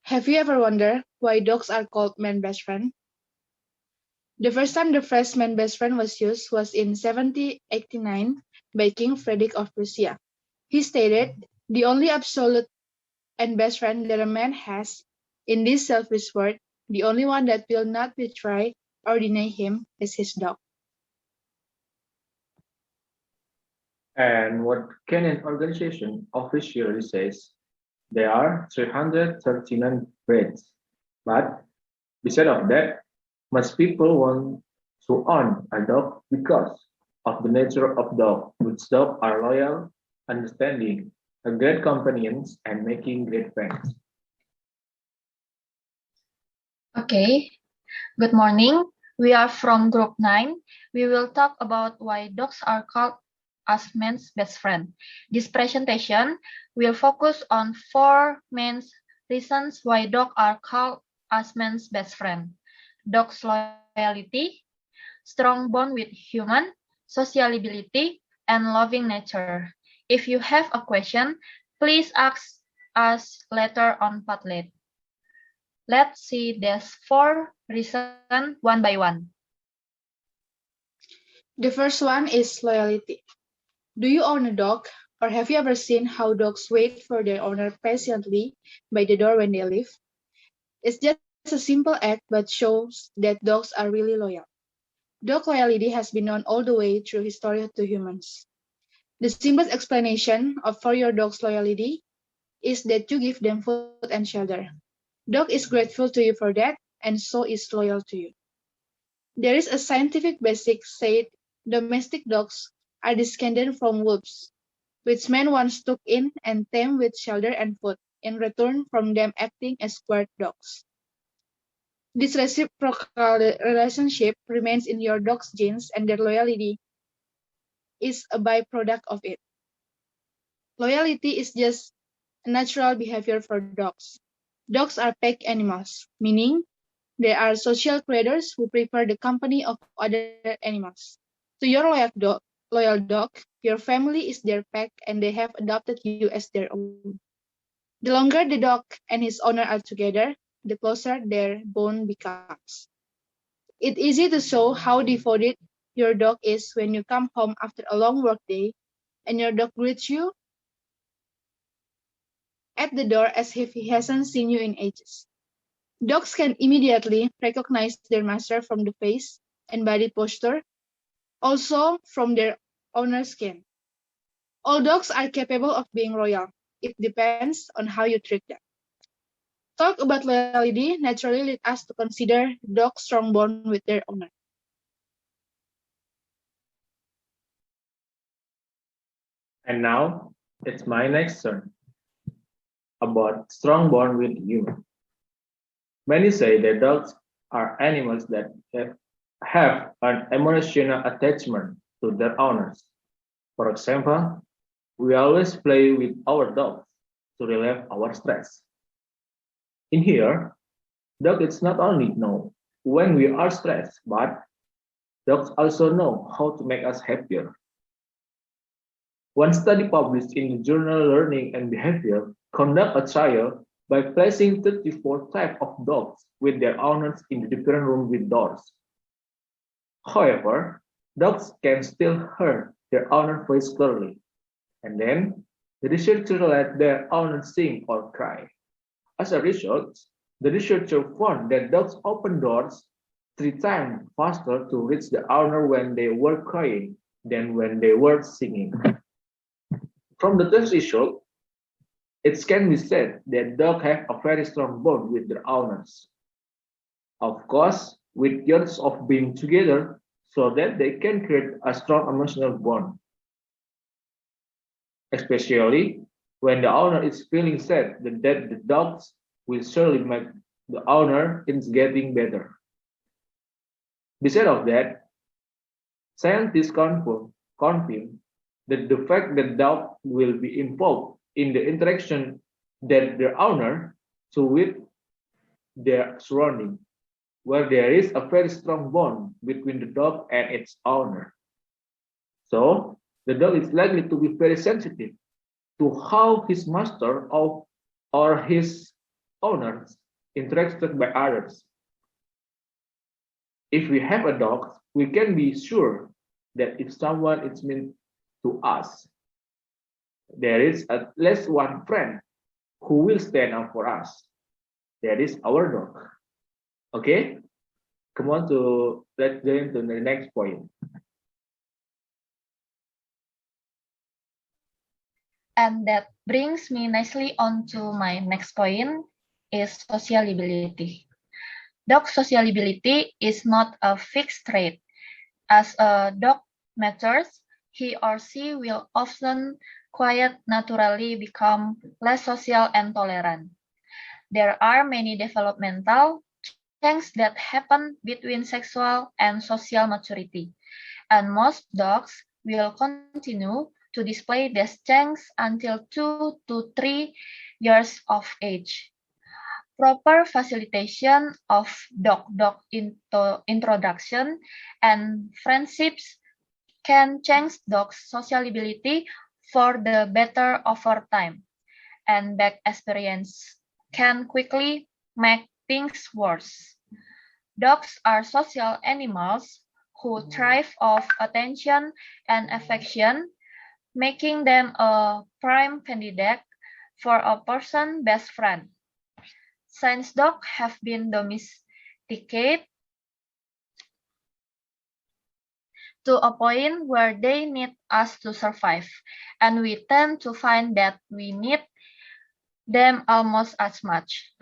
Have you ever wondered why dogs are called man best friend? The first time the phrase man best friend was used was in 1789 by King Frederick of Prussia. He stated, the only absolute and best friend that a man has in this selfish world, the only one that will not betray or deny him, is his dog. And what Kenyan organization officially says, there are 339 breeds. But beside of that, most people want to own a dog because of the nature of dog, which dogs are loyal, understanding, a great companions, and making great friends. Okay, good morning. We are from Group 9. We will talk about why dogs are called as man's best friend. This presentation will focus on 4 main reasons why dogs are called as man's best friend. Dog's loyalty, strong bond with human, sociability, and loving nature. If you have a question, please ask us later on Padlet. Let's see these 4 reasons one by one. The first one is loyalty. Do you own a dog, or have you ever seen how dogs wait for their owner patiently by the door when they leave? It's just a simple act but shows that dogs are really loyal. Dog loyalty has been known all the way through history to humans. The simplest explanation for your dog's loyalty is that you give them food and shelter. Dog is grateful to you for that, and so is loyal to you. There is a scientific basic said domestic dogs are descended from wolves, which men once took in and tamed with shelter and food, in return from them acting as guard dogs. This reciprocal relationship remains in your dog's genes, and their loyalty is a byproduct of it. Loyalty is just a natural behavior for dogs. Dogs are pack animals, meaning they are social creatures who prefer the company of other animals. To your loyal dog, your family is their pack and they have adopted you as their own. The longer the dog and his owner are together, the closer their bond becomes. It's easy to show how devoted your dog is when you come home after a long workday and your dog greets you at the door as if he hasn't seen you in ages. Dogs can immediately recognize their master from the face and body posture, also from their owner's skin. All dogs are capable of being loyal. It depends on how you treat them. Talk about loyalty naturally lead us to consider dog's strong bond with their owner. And now, it's my next turn about strong bond with human. Many say that dogs are animals that have an emotional attachment to their owners. For example, we always play with our dogs to relieve our stress. In here, dogs not only know when we are stressed, but dogs also know how to make us happier. One study published in the journal Learning and Behavior conducted a trial by placing 34 types of dogs with their owners in the different rooms with doors. However, dogs can still hear their owner's voice clearly, and then the researcher let their owner sing or cry. As a result, the researcher found that dogs open doors 3 times faster to reach the owner when they were crying than when they were singing. From the test result, it can be said that dogs have a very strong bond with their owners. Of course, with years of being together so that they can create a strong emotional bond. Especially when the owner is feeling sad, that the dogs will surely make the owner is getting better. Besides of that, scientists confirm that the fact that dog will be involved in the interaction that their owner to with their surrounding, where there is a very strong bond between the dog and its owner. So the dog is likely to be very sensitive to how his master or his owners interacted by others. If we have a dog, we can be sure that if someone is mean to us, there is at least one friend who will stand up for us. That is our dog. Okay? Come on let's go into the next point. And that brings me nicely on to my next point is sociability. Dog sociability is not a fixed trait. As a dog matures, he or she will often quiet naturally become less social and tolerant. There are many developmental changes that happen between sexual and social maturity, and most dogs will continue to display these changes until 2 to 3 years of age. Proper facilitation of dog-dog introduction and friendships can change dogs' sociability for the better over time, and bad experience can quickly make things worse. Dogs are social animals who thrive off attention and affection, making them a prime candidate for a person's best friend. Since dogs have been domesticated to a point where they need us to survive, and we tend to find that we need them almost as much.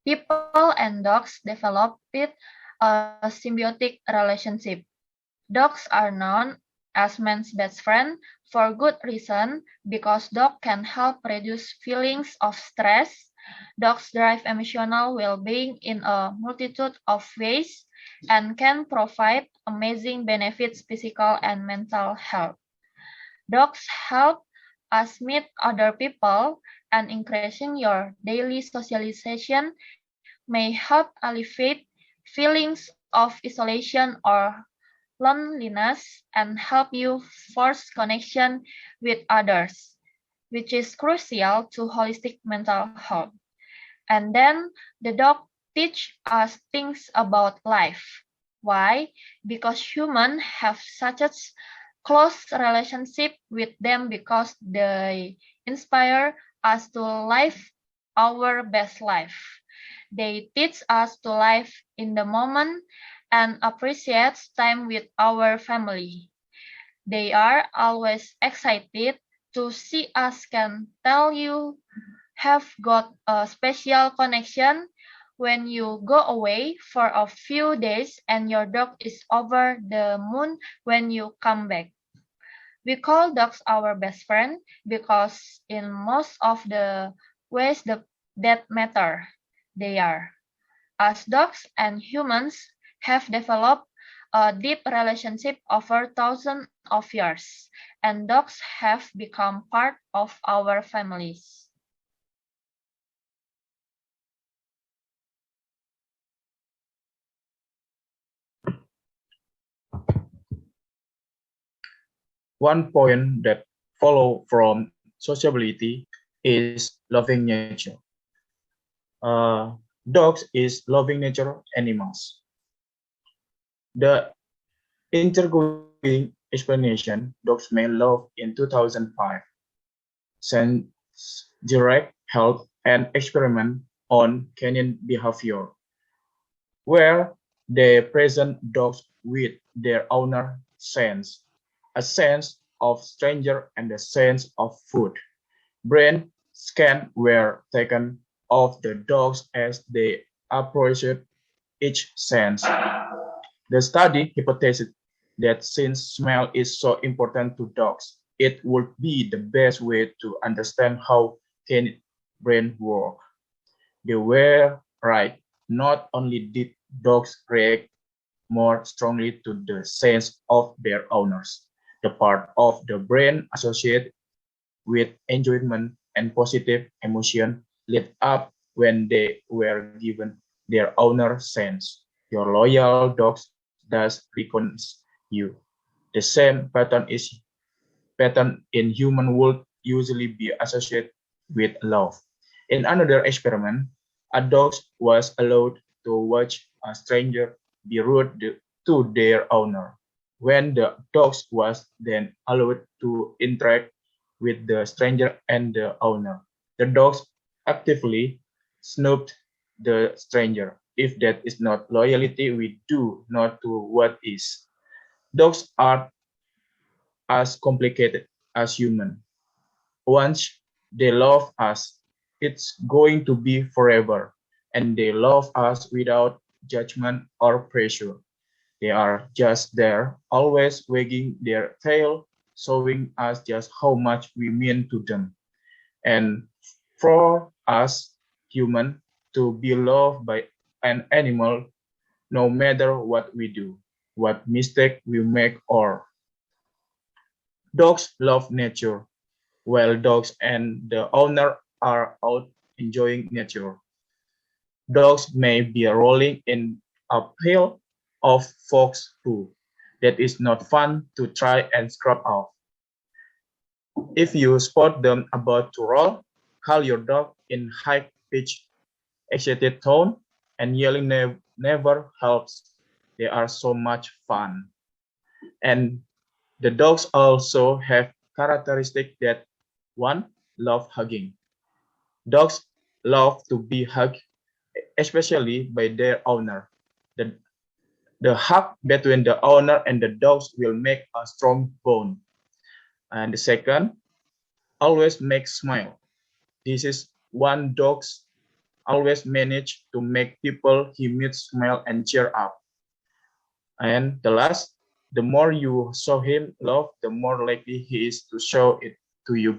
People and dogs developed a symbiotic relationship. Dogs are known as man's best friend for good reason, because dogs can help reduce feelings of stress. Dogs drive emotional well-being in a multitude of ways and can provide amazing benefits physical and mental health. Dogs help us meet other people, and increasing your daily socialization may help alleviate feelings of isolation or loneliness and help you force connection with others, which is crucial to holistic mental health. And then the dog teach us things about life. Why? Because humans have such a close relationship with them, because they inspire us to live our best life. They teach us to live in the moment and appreciate time with our family. They are always excited to see us, can tell you have got a special connection when you go away for a few days and your dog is over the moon when you come back. We call dogs our best friend because in most of the ways that matter, they are. As dogs and humans have developed a deep relationship over thousands of years, and dogs have become part of our families. One point that follows from sociability is loving nature. Dogs is loving nature animals. The intergoing explanation Dogs May Love in 2005 sent direct help and experiment on canine behavior, where they present dogs with their owner sense, a sense of stranger and a sense of food. Brain scans were taken of the dogs as they approached each sense. The study hypothesized that since smell is so important to dogs, it would be the best way to understand how canine brain work. They were right. Not only did dogs react more strongly to the sense of their owners, the part of the brain associated with enjoyment and positive emotion lit up when they were given their owner sense. Your loyal dogs does recognize you. The same pattern in human would usually be associated with love. In another experiment, A dog was allowed to watch a stranger be rude to their owner. When the dog was then allowed to interact with the stranger and the owner, the dog actively snooped the stranger. If that is not loyalty, we do not do what is. Dogs are as complicated as humans. Once they love us, it's going to be forever, and they love us without judgment or pressure. They are just there, always wagging their tail, showing us just how much we mean to them. And for us human to be loved by an animal, no matter what we do, what mistake we make, or dogs love nature, while dogs and the owner are out enjoying nature. Dogs may be rolling in a pile of fox poo that is not fun to try and scrub off. If you spot them about to roll, call your dog in high-pitched, excited tone, and yelling never helps. They are so much fun. And the dogs also have characteristics that one, love hugging. Dogs love to be hugged, especially by their owner. The hug between the owner and the dogs will make a strong bond. And the second, always make smile. This is one dogs always manage to make people he meets smile and cheer up. And the last, the more you show him love, the more likely he is to show it to you.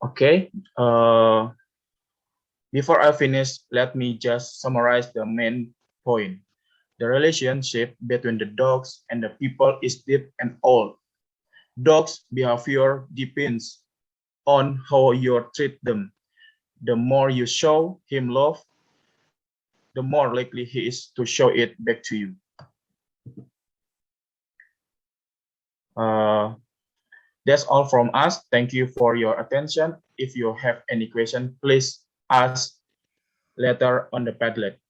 Okay, before I finish, let me just summarize the main point. The relationship between the dogs and the people is deep and old. Dogs' behavior depends on how you treat them. The more you show him love, the more likely he is to show it back to you. That's all from us. Thank you for your attention. If you have any question, please ask later on the Padlet.